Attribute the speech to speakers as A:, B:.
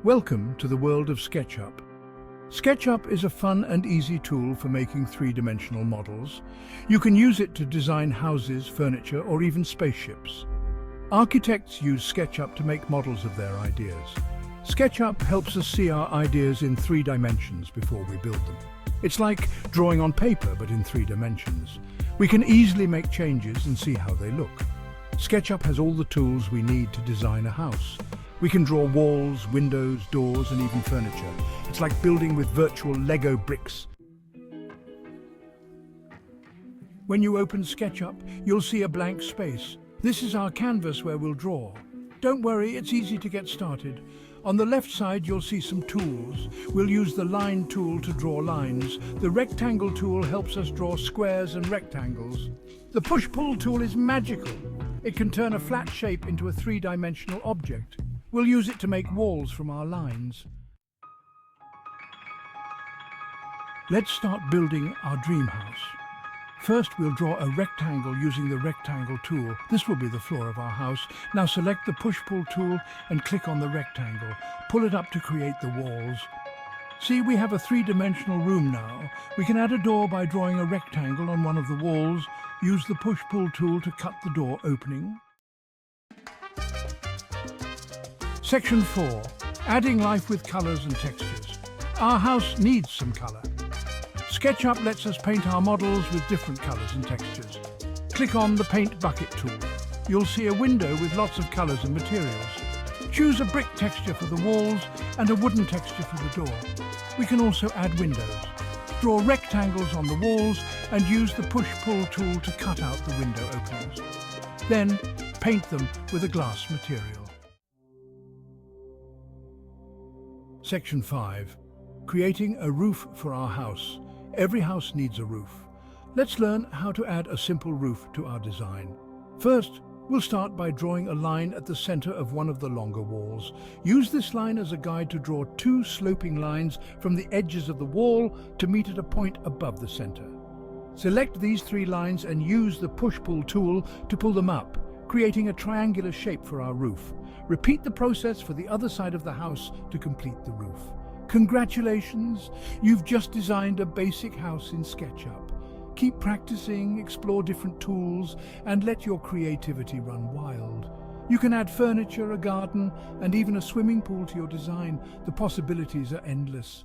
A: Welcome to the world of Sketchup. Sketchup is a fun and easy tool for making three-dimensional models. You can use it to design houses, furniture, or even spaceships. Architects use Sketchup to make models of their ideas. Sketchup helps us see our ideas in 3 dimensions before we build them. It's like drawing on paper, but in 3 dimensions. We can easily make changes and see how they look. Sketchup has all the tools we need to design a house. We can draw walls, windows, doors, and even furniture. It's like building with virtual Lego bricks. When you open Sketchup, you'll see a blank space. This is our canvas where we'll draw. Don't worry, it's easy to get started. On the left side, you'll see some tools. We'll use the line tool to draw lines. The rectangle tool helps us draw squares and rectangles. The push-pull tool is magical. It can turn a flat shape into a 3-dimensional object. We'll use it to make walls from our lines. Let's start building our dream house. First, we'll draw a rectangle using the rectangle tool. This will be the floor of our house. Now select the push-pull tool and click on the rectangle. Pull it up to create the walls. See, we have a 3-dimensional room now. We can add a door by drawing a rectangle on one of the walls. Use the push-pull tool to cut the door opening. Section 4. Adding life with colors and textures. Our house needs some color. Sketchup lets us paint our models with different colors and textures. Click on the Paint Bucket tool. You'll see a window with lots of colors and materials. Choose a brick texture for the walls and a wooden texture for the door. We can also add windows. Draw rectangles on the walls and use the push-pull tool to cut out the window openings. Then paint them with a glass material. Section 5. Creating a roof for our house. Every house needs a roof. Let's learn how to add a simple roof to our design. First, we'll start by drawing a line at the center of one of the longer walls. Use this line as a guide to draw 2 sloping lines from the edges of the wall to meet at a point above the center. Select these 3 lines and use the push-pull tool to pull them up, creating a triangular shape for our roof. Repeat the process for the other side of the house to complete the roof. Congratulations! You've just designed a basic house in SketchUp. Keep practicing, explore different tools, and let your creativity run wild. You can add furniture, a garden, and even a swimming pool to your design. The possibilities are endless.